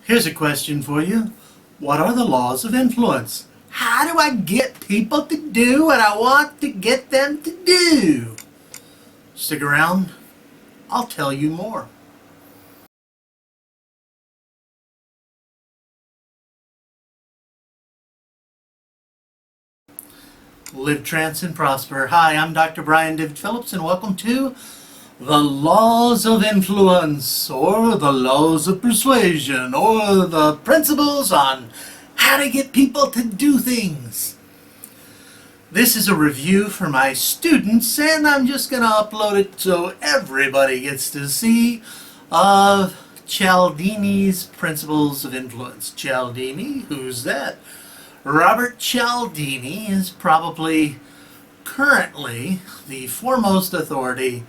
Here's a question for you. What are the laws of influence? How do I get people to do what I want to get them to do? Stick around. I'll tell you more. Live, trance, and prosper. Hi, I'm Dr. David Phillips, and welcome to the laws of influence, or the laws of persuasion, or the principles on how to get people to do things. This is a review for my students, and I'm just going to upload it so everybody gets to see Cialdini's Principles of Influence. Cialdini, who's that? Robert Cialdini is probably currently the foremost authority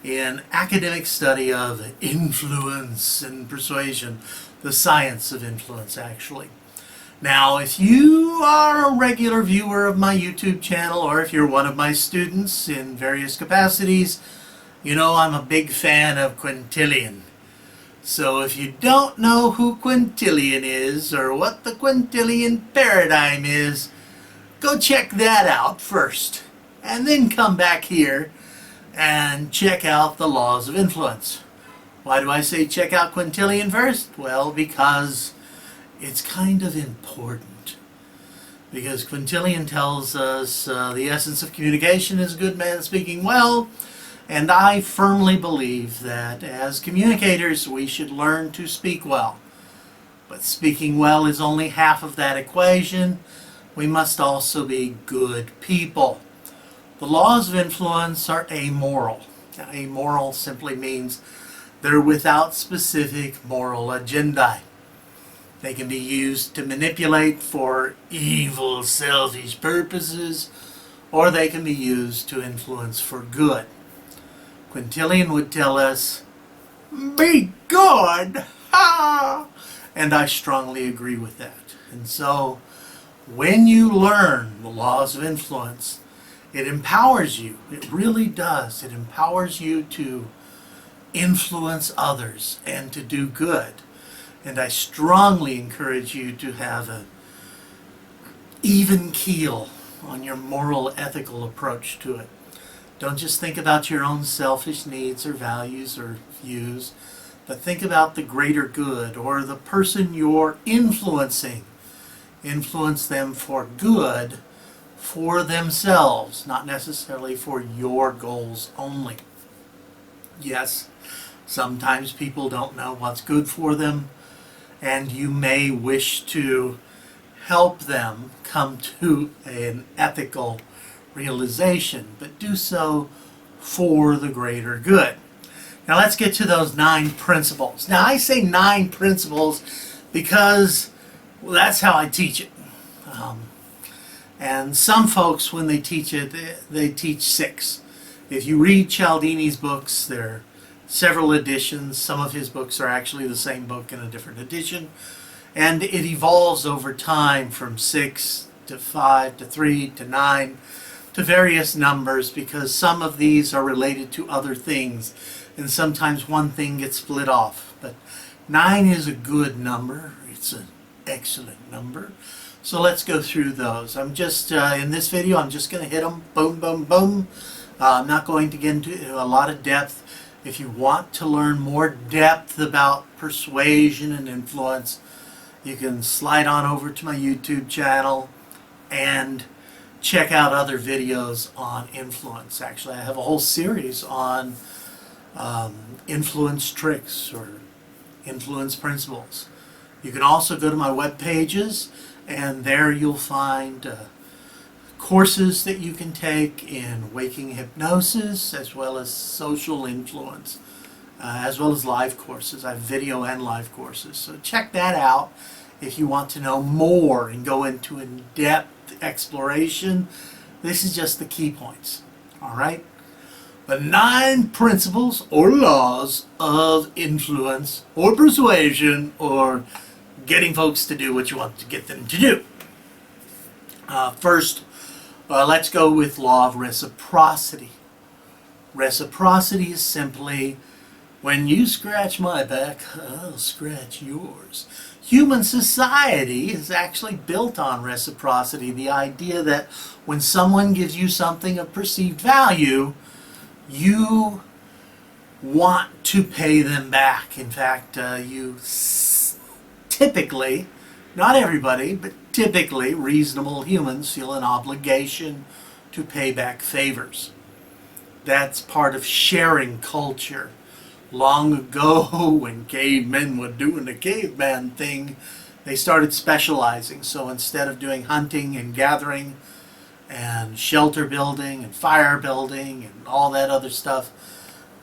in academic study of influence and persuasion, the science of influence, actually. Now, if you are a regular viewer of my YouTube channel, or if you're one of my students in various capacities, you know I'm a big fan of quintillion. So if you don't know who quintillion is, or what the quintillion paradigm is, go check that out first, and then come back here and check out the laws of influence. Why do I say check out quintillion first? Well, because it's kind of important. Because quintillion tells us the essence of communication is a good man speaking well, and I firmly believe that as communicators we should learn to speak well. But speaking well is only half of that equation. We must also be good people. The laws of influence are amoral. Now, amoral simply means they're without specific moral agendae. They can be used to manipulate for evil, selfish purposes, or they can be used to influence for good. Quintillion would tell us, be good! Ha! And I strongly agree with that. And so, when you learn the laws of influence, it empowers you. It really does. It empowers you to influence others and to do good. And I strongly encourage you to have an even keel on your moral, ethical approach to it. Don't just think about your own selfish needs or values or views, but think about the greater good, or the person you're influencing. Influence them for good, for themselves, not necessarily for your goals only. Yes, sometimes people don't know what's good for them, and you may wish to help them come to an ethical realization, but do so for the greater good. Now let's get to those 9 principles. Now I say 9 principles because, well, that's how I teach it. And some folks, when they teach it, they teach 6. If you read Cialdini's books, there are several editions. Some of his books are actually the same book in a different edition. And it evolves over time from 6 to 5 to 3 to 9 to various numbers, because some of these are related to other things. And sometimes one thing gets split off. But 9 is a good number. It's an excellent number. So let's go through those. I'm just, in this video, I'm just going to hit them, boom, boom, boom. I'm not going to get into a lot of depth. If you want to learn more depth about persuasion and influence, you can slide on over to my YouTube channel and check out other videos on influence. Actually, I have a whole series on influence tricks or influence principles. You can also go to my web pages, and there you'll find courses that you can take in waking hypnosis, as well as social influence, as well as live courses. I have video and live courses. So check that out if you want to know more and go into in-depth exploration. This is just the key points. All right? The 9 principles or laws of influence or persuasion, or getting folks to do what you want to get them to do. First, let's go with law of reciprocity. Reciprocity is simply When you scratch my back, I'll scratch yours. Human society is actually built on reciprocity, the idea that when someone gives you something of perceived value, you want to pay them back. In fact, typically, not everybody, but typically reasonable humans feel an obligation to pay back favors. That's part of sharing culture. Long ago, when cavemen were doing the caveman thing, they started specializing. So instead of doing hunting and gathering and shelter building and fire building and all that other stuff,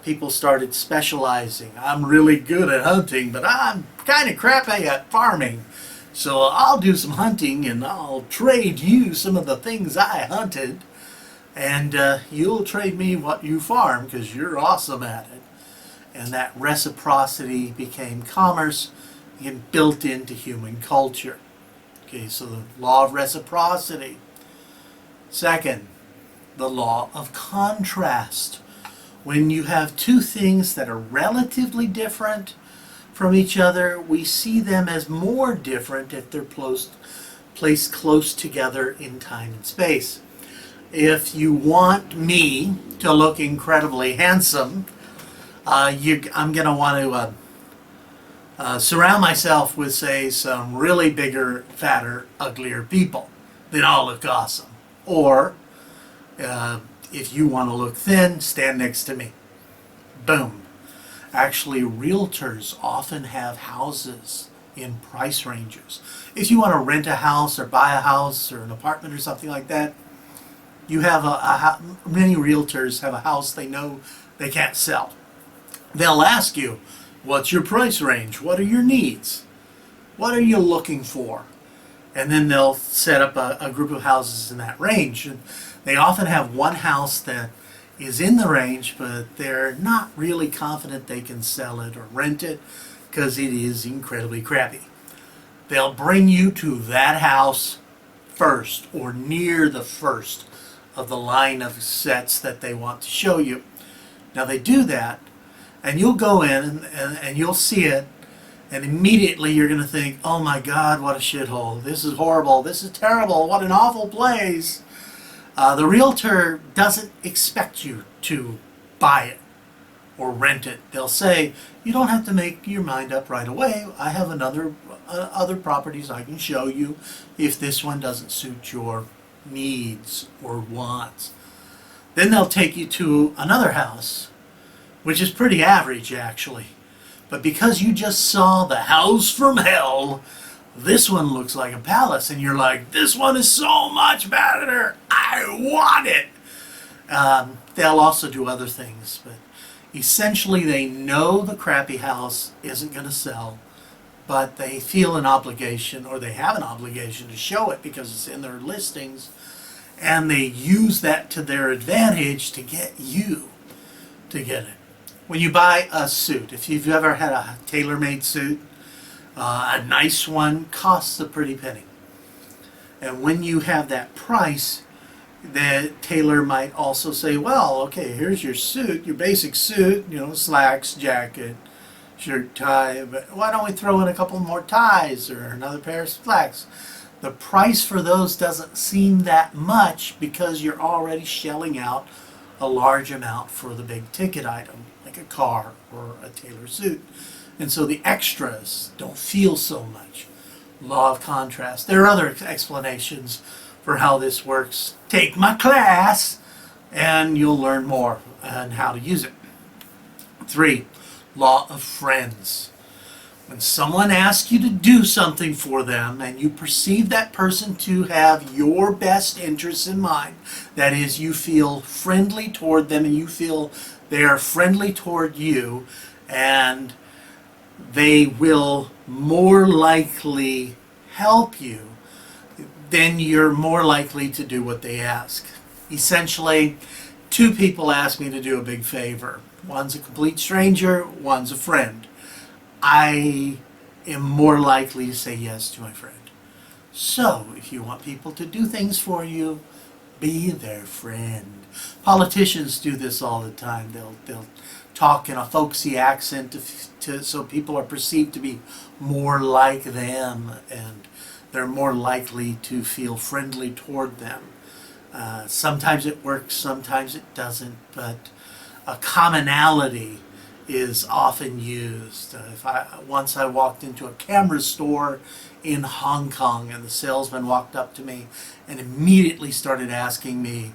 people started specializing. I'm really good at hunting, but I'm kind of crappy at farming. So I'll do some hunting and I'll trade you some of the things I hunted, and you'll trade me what you farm because you're awesome at it. And that reciprocity became commerce and built into human culture. Okay, so the law of reciprocity. Second, the law of contrast. When you have two things that are relatively different from each other, we see them as more different if they're placed close together in time and space. If you want me to look incredibly handsome, I'm going to want to surround myself with, say, some really bigger, fatter, uglier people. Then I'll look awesome. Or, if you want to look thin, stand next to me. Boom. Actually, realtors often have houses in price ranges. If you want to rent a house or buy a house or an apartment or something like that, you have many realtors have a house they know they can't sell. They'll ask you, what's your price range? What are your needs? What are you looking for? And then they'll set up a group of houses in that range. And they often have one house that is in the range, but they're not really confident they can sell it or rent it because it is incredibly crappy. They'll bring you to that house first or near the first of the line of sets that they want to show you. Now they do that, and you'll go in and you'll see it, and immediately you're going to think, oh my God, what a shithole. This is horrible. This is terrible. What an awful place. The realtor doesn't expect you to buy it or rent it. They'll say, you don't have to make your mind up right away. I have other properties I can show you if this one doesn't suit your needs or wants. Then they'll take you to another house, which is pretty average actually. But because you just saw the house from hell, this one looks like a palace, and you're like, this one is so much better. I want it. They'll also do other things, but essentially they know the crappy house isn't going to sell, but they feel an obligation, or they have an obligation to show it because it's in their listings, and they use that to their advantage to get you to get it. When you buy a suit, if you've ever had a tailor-made suit, a nice one costs a pretty penny. And when you have that price, the tailor might also say, well, okay, here's your suit, your basic suit, slacks, jacket, shirt, tie, but why don't we throw in a couple more ties or another pair of slacks? The price for those doesn't seem that much because you're already shelling out a large amount for the big ticket item, like a car or a tailor suit. And so the extras don't feel so much. Law of contrast. There are other explanations for how this works. Take my class and you'll learn more on how to use it. 3, law of friends. When someone asks you to do something for them and you perceive that person to have your best interests in mind, that is, you feel friendly toward them and you feel they are friendly toward you, and they will more likely help you, then you're more likely to do what they ask. Essentially, 2 people ask me to do a big favor. One's a complete stranger, one's a friend. I am more likely to say yes to my friend. So, if you want people to do things for you, be their friend. Politicians do this all the time. They'll talk in a folksy accent so people are perceived to be more like them, and they're more likely to feel friendly toward them. Sometimes it works, sometimes it doesn't, but a commonality is often used. Once I walked into a camera store in Hong Kong, and the salesman walked up to me and immediately started asking me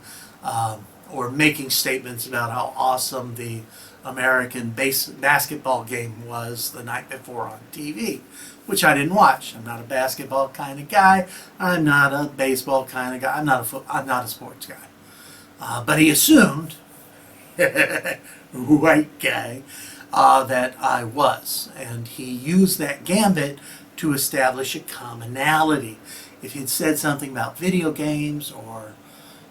or making statements about how awesome the American basketball game was the night before on TV, which I didn't watch. I'm not a basketball kind of guy. I'm not a baseball kind of guy. I'm not a sports guy. But he assumed, white guy, that I was, and he used that gambit to establish a commonality. If he'd said something about video games or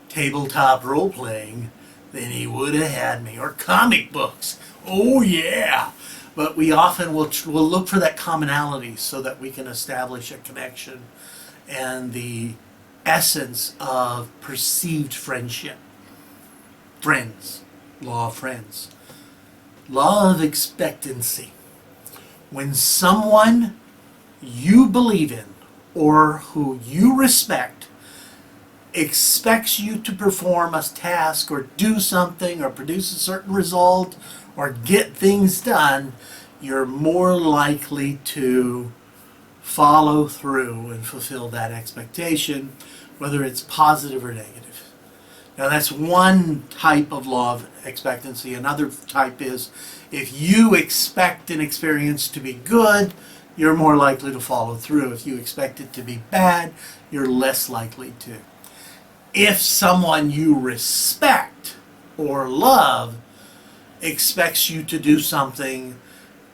tabletop role-playing, then he would have had me. Or comic books. Oh yeah! But we often will look for that commonality so that we can establish a connection and the essence of perceived friendship. Friends. Law of friends. Law of expectancy. When someone you believe in or who you respect expects you to perform a task or do something or produce a certain result or get things done, you're more likely to follow through and fulfill that expectation, whether it's positive or negative. Now that's one type of law of expectancy. Another type is if you expect an experience to be good, you're more likely to follow through. If you expect it to be bad, you're less likely to. If someone you respect or love expects you to do something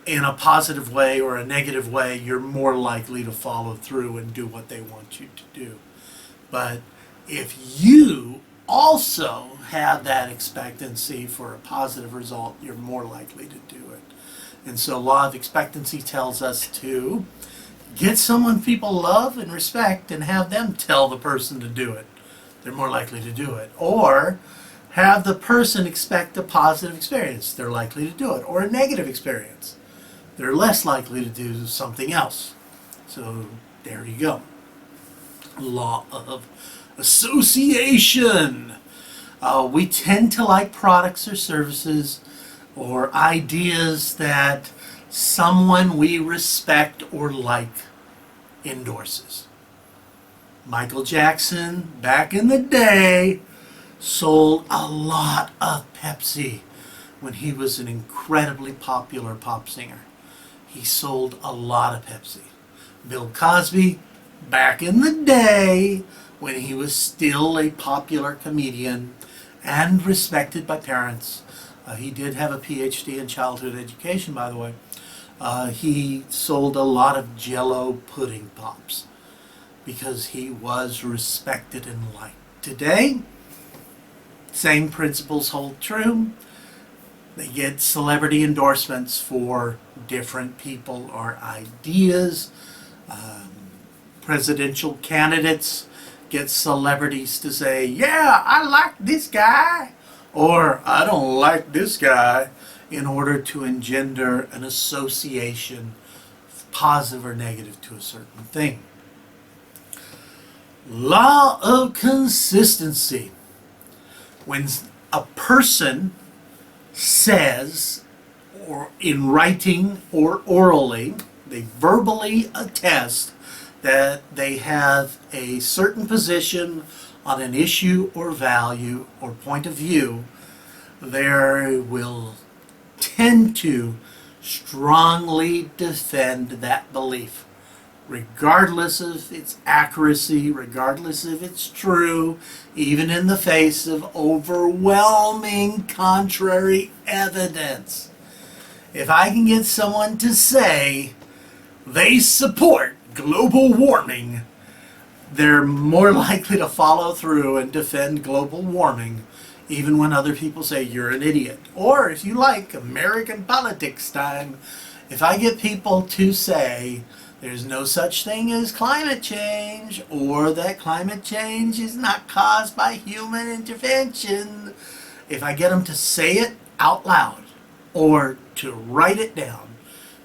in a positive way or a negative way, you're more likely to follow through and do what they want you to do. But if you also have that expectancy for a positive result, you're more likely to do it. And so law of expectancy tells us to get someone people love and respect and have them tell the person to do it. They're more likely to do it. Or have the person expect a positive experience. They're likely to do it. Or a negative experience. They're less likely to do something else. So there you go. Law of association. We tend to like products or services or ideas that someone we respect or like endorses. Michael Jackson, back in the day, sold a lot of Pepsi when he was an incredibly popular pop singer. He sold a lot of Pepsi. Bill Cosby, back in the day, when he was still a popular comedian and respected by parents, he did have a PhD in childhood education, by the way. He sold a lot of Jell-O pudding pops because he was respected and liked. Today, same principles hold true. They get celebrity endorsements for different people or ideas. Presidential candidates get celebrities to say, yeah, I like this guy, or I don't like this guy, in order to engender an association, positive or negative, to a certain thing. Law of consistency. When a person says, or in writing or orally, they verbally attest that they have a certain position on an issue or value or point of view, they will tend to strongly defend that belief, regardless of its accuracy, regardless if it's true, even in the face of overwhelming contrary evidence. If I can get someone to say they support global warming, they're more likely to follow through and defend global warming, even when other people say you're an idiot. Or if you like American politics time, if I get people to say there's no such thing as climate change, or that climate change is not caused by human intervention, if I get them to say it out loud, or to write it down,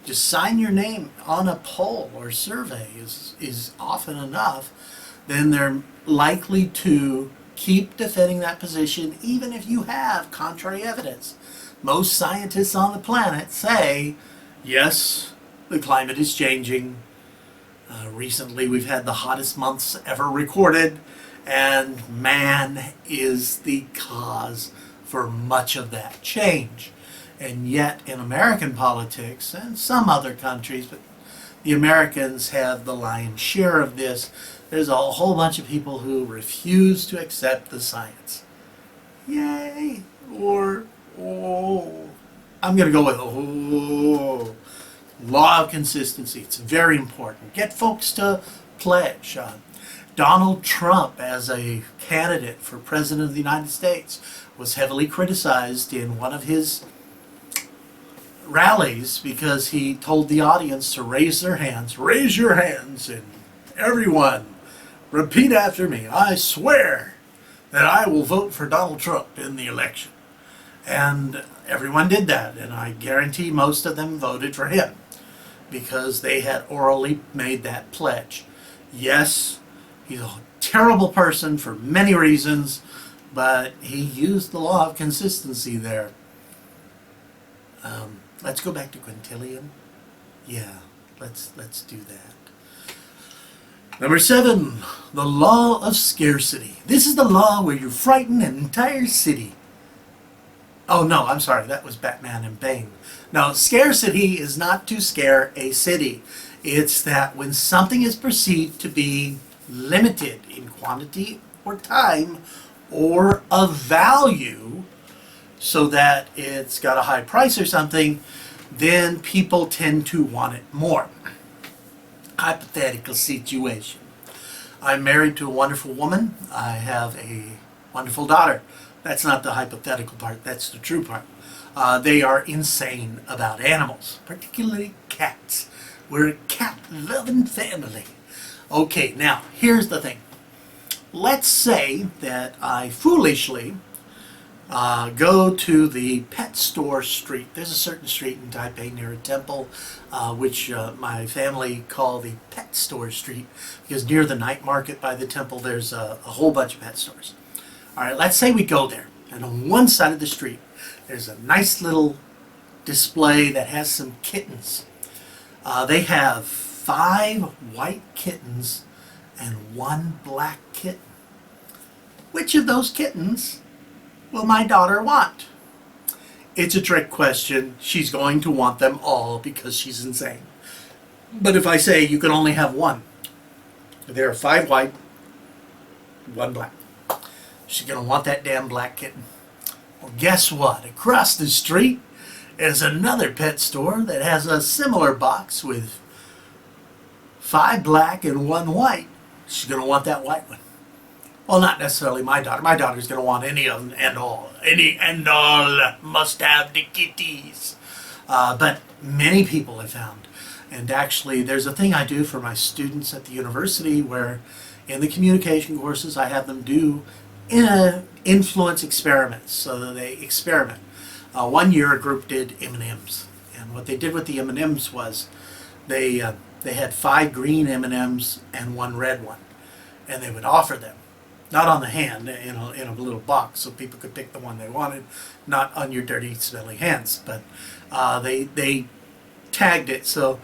just sign your name on a poll or survey is often enough, then they're likely to keep defending that position even if you have contrary evidence. Most scientists on the planet say, yes, the climate is changing. Recently we've had the hottest months ever recorded, and man is the cause for much of that change. And yet in American politics and some other countries, but the Americans have the lion's share of this, there's a whole bunch of people who refuse to accept the science. Yay! Or, oh, I'm going to go with, oh. Law of consistency. It's very important. Get folks to pledge. Donald Trump, as a candidate for President of the United States, was heavily criticized in one of his rallies because he told the audience to raise their hands. Raise your hands, and everyone repeat after me. I swear that I will vote for Donald Trump in the election. And everyone did that, and I guarantee most of them voted for him because they had orally made that pledge. Yes, he's a terrible person for many reasons, but he used the law of consistency there. Let's go back to quintillion. Yeah, let's do that. Number 7, the law of scarcity. This is the law where you frighten an entire city. Oh no, I'm sorry, that was Batman and Bane. No, scarcity is not to scare a city. It's that when something is perceived to be limited in quantity or time or of value, so that it's got a high price or something, then people tend to want it more. Hypothetical situation. I'm married to a wonderful woman. I have a wonderful daughter. That's not the hypothetical part, that's the true part. They are insane about animals, particularly cats. We're a cat-loving family. Okay, now, here's the thing. Let's say that I foolishly go to the pet store street. There's a certain street in Taipei near a temple, which my family call the pet store street, because near the night market by the temple there's a whole bunch of pet stores. All right, let's say we go there, and on one side of the street there's a nice little display that has some kittens. They have 5 white kittens and 1 black kitten. Which of those kittens will my daughter want? It's a trick question. She's going to want them all because she's insane. But if I say you can only have 1, there are 5 white, 1 black. She's going to want that damn black kitten. Well, guess what? Across the street is another pet store that has a similar box with 5 black and 1 white. She's going to want that white one. Well, not necessarily my daughter. My daughter's going to want any of them and all. Any and all must have the kitties. But many people have found, and actually there's a thing I do for my students at the university where in the communication courses I have them do influence experiments, so that they experiment. One year a group did M&Ms, and what they did with the M&Ms was they had 5 green M&Ms and 1 red one, and they would offer them, not on the hand, in a little box so people could pick the one they wanted, not on your dirty smelly hands, but they tagged it, so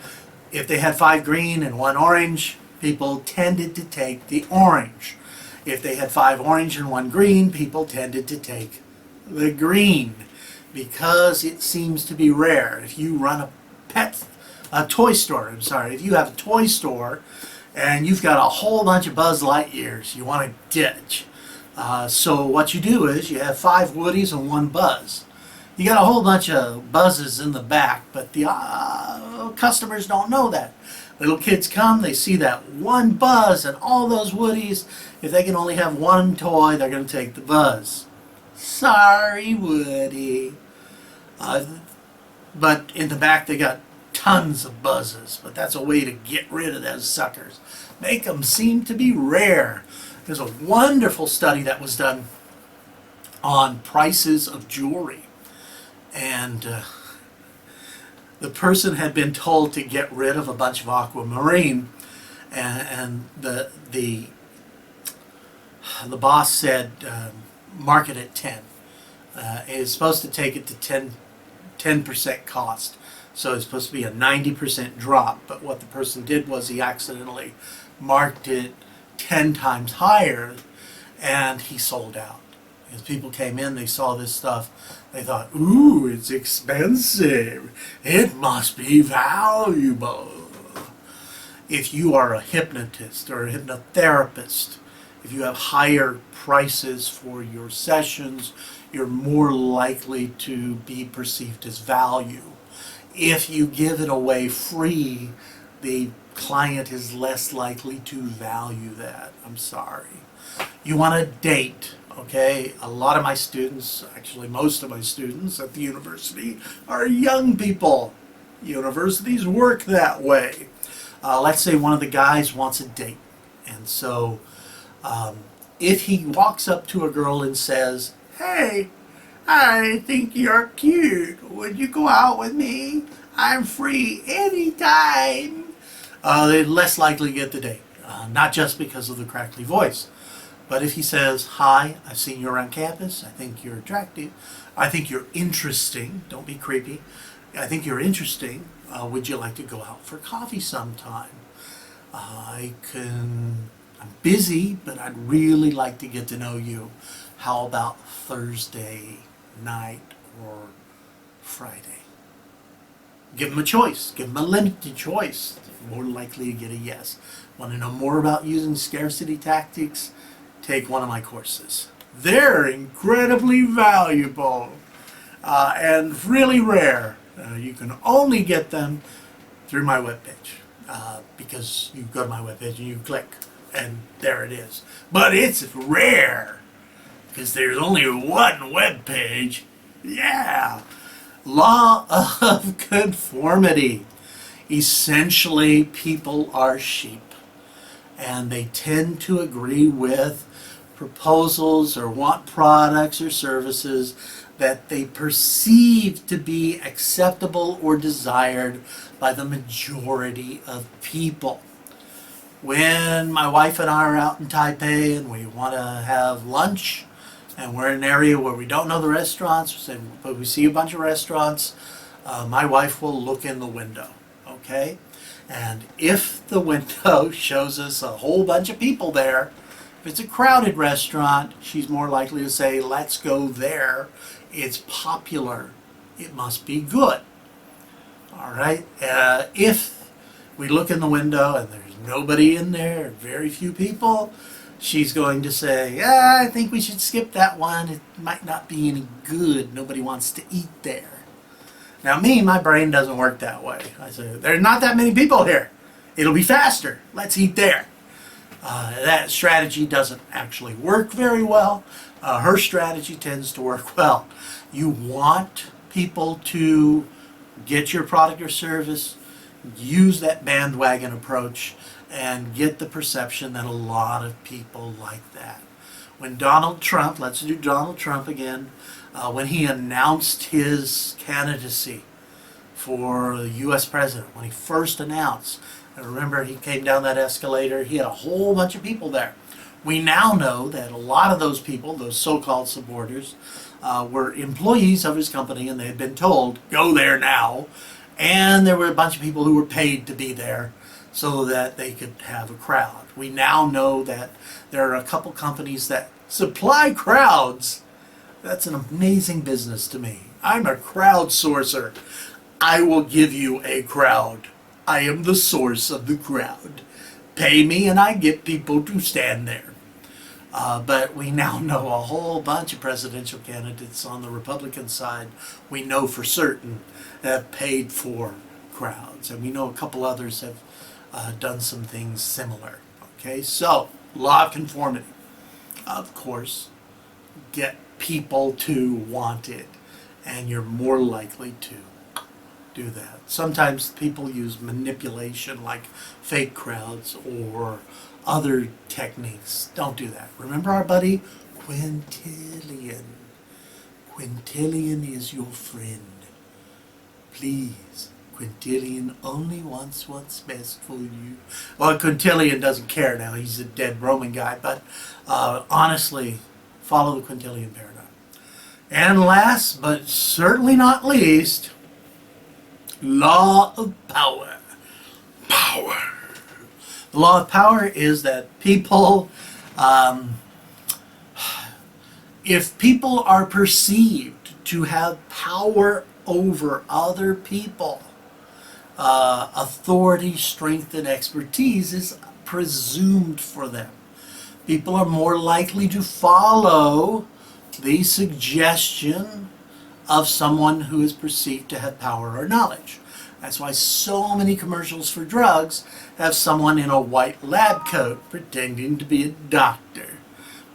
if they had 5 green and 1 orange, people tended to take the orange. If they had 5 orange and 1 green, people tended to take the green because it seems to be rare. If you run a toy store, if you have a toy store and you've got a whole bunch of Buzz Lightyears you want to ditch. So what you do is you have 5 Woodies and 1 Buzz. You got a whole bunch of Buzzes in the back, but the customers don't know that. Little kids come, they see that 1 Buzz and all those Woodies. If they can only have 1 toy, they're going to take the Buzz. Sorry, Woody. But in the back they got tons of Buzzes, but that's a way to get rid of those suckers. Make them seem to be rare. There's a wonderful study that was done on prices of jewelry. And The person had been told to get rid of a bunch of aquamarine, and the boss said, mark it at 10. It's supposed to take it to 10% cost. So it's supposed to be a 90% drop. But what the person did was he accidentally marked it 10 times higher, and he sold out. As people came in, they saw this stuff. They thought, ooh, it's expensive. It must be valuable. If you are a hypnotist or a hypnotherapist, if you have higher prices for your sessions, you're more likely to be perceived as value. If you give it away free, the client is less likely to value that. I'm sorry. You want a date, okay? A lot of my students, actually most of my students at the university, are young people. Universities work that way. Let's say one of the guys wants a date. And so if he walks up to a girl and says, hey, I think you're cute. Would you go out with me? I'm free anytime. They're less likely to get the date. Not just because of the crackly voice. But if he says, hi, I've seen you around campus. I think you're attractive. I think you're interesting. Don't be creepy. I think you're interesting. Would you like to go out for coffee sometime? I'm busy, but I'd really like to get to know you. How about Thursday night or Friday? Give them a choice. Give them a limited choice. They're more likely to get a yes. Want to know more about using scarcity tactics? Take one of my courses. They're incredibly valuable and really rare. You can only get them through my webpage because you go to my webpage and you click and there it is. But it's rare because there's only one webpage. Yeah. Law of conformity. Essentially, people are sheep, and they tend to agree with proposals or want products or services that they perceive to be acceptable or desired by the majority of people. When my wife and I are out in Taipei and we want to have lunch, and we're in an area where we don't know the restaurants, but we see a bunch of restaurants, my wife will look in the window, okay? And if the window shows us a whole bunch of people there, if it's a crowded restaurant, she's more likely to say, let's go there. It's popular. It must be good. All right? If we look in the window and there's nobody in there, very few people, she's going to say, I think we should skip that one. It might not be any good. Nobody wants to eat there. Now me, my brain doesn't work that way. I say, there's not that many people here. It'll be faster. Let's eat there. That strategy doesn't actually work very well. Her strategy tends to work well. You want people to get your product or service, use that bandwagon approach, and get the perception that a lot of people like that. When Donald Trump, let's do Donald Trump again, when he announced his candidacy for the U.S. president, when he first announced, I remember he came down that escalator, he had a whole bunch of people there. We now know that a lot of those people, those so-called supporters, were employees of his company, and they had been told, go there now. And there were a bunch of people who were paid to be there so that they could have a crowd. We now know that there are a couple companies that supply crowds. That's an amazing business to me. I'm a crowdsourcer. I will give you a crowd. I am the source of the crowd. Pay me and I get people to stand there. But we now know a whole bunch of presidential candidates on the Republican side, we know for certain, have paid for crowds. And we know a couple others have done some things similar. Okay, so law of conformity. Of course, get people to want it, and you're more likely to do that. Sometimes people use manipulation like fake crowds or other techniques. Don't do that. Remember our buddy Quintillion. Quintillion is your friend. Please, Quintillion only wants what's best for you. Well, Quintillion doesn't care now. He's a dead Roman guy. But honestly, follow the Quintillion paradigm. And last, but certainly not least, law of power. Power. The law of power is that people, if people are perceived to have power over other people, authority, strength, and expertise is presumed for them. People are more likely to follow the suggestion of someone who is perceived to have power or knowledge. That's why so many commercials for drugs have someone in a white lab coat pretending to be a doctor.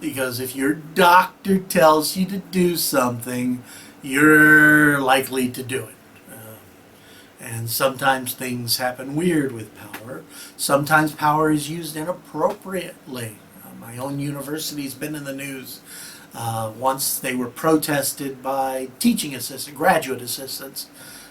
Because if your doctor tells you to do something, you're likely to do it. And sometimes things happen weird with power. Sometimes power is used inappropriately. My own university's been in the news. Once they were protested by teaching assistants, graduate assistants,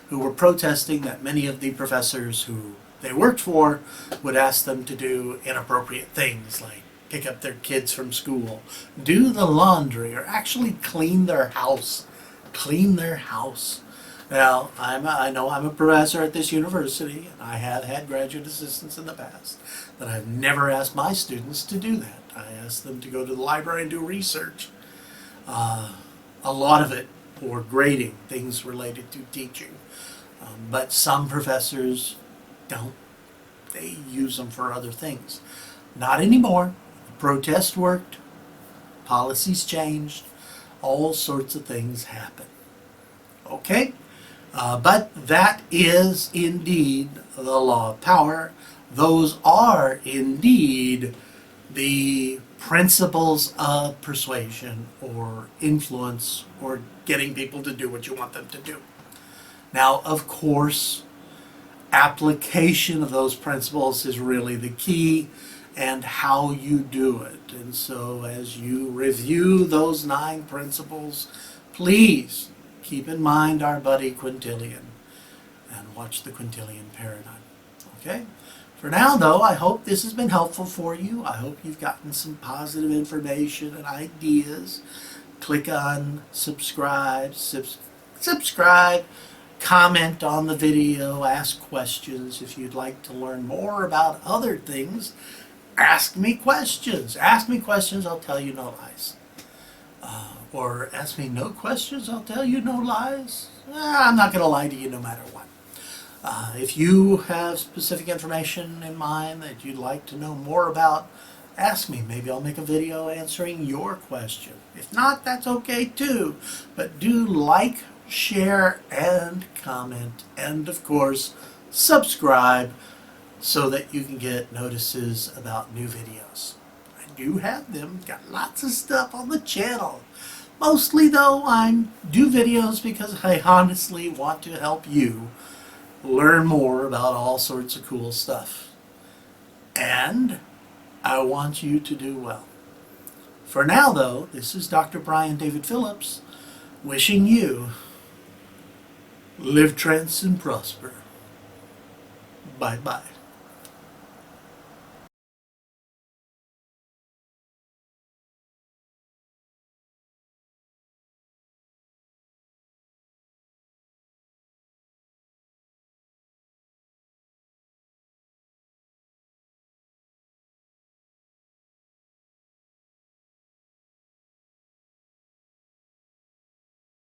who were protesting that many of the professors who they worked for would ask them to do inappropriate things like pick up their kids from school, do the laundry, or actually clean their house. Clean their house. Now, I know I'm a professor at this university, and I have had graduate assistants in the past, but I've never asked my students to do that. I asked them to go to the library and do research. A lot of it for grading, things related to teaching. But some professors don't. They use them for other things. Not anymore. The protest worked. Policies changed. All sorts of things happen. Okay? But that is indeed the law of power. Those are indeed the principles of persuasion or influence or getting people to do what you want them to do. Now, of course, application of those principles is really the key, and how you do it. And so as you review those 9 principles, please keep in mind our buddy Quintillion and watch the Quintillion paradigm. Okay? For now, though, I hope this has been helpful for you. I hope you've gotten some positive information and ideas. Click on subscribe, comment on the video, ask questions. If you'd like to learn more about other things, ask me questions. Ask me questions, I'll tell you no lies. Or ask me no questions, I'll tell you no lies. I'm not going to lie to you no matter what. If you have specific information in mind that you'd like to know more about, ask me. Maybe I'll make a video answering your question. If not, that's okay too. But do like, share, and comment. And of course, subscribe so that you can get notices about new videos. I do have them. Got lots of stuff on the channel. Mostly though, I do videos because I honestly want to help you learn more about all sorts of cool stuff. And I want you to do well. For now though, this is Dr. Brian David Phillips wishing you live, trance, and prosper. Bye-bye.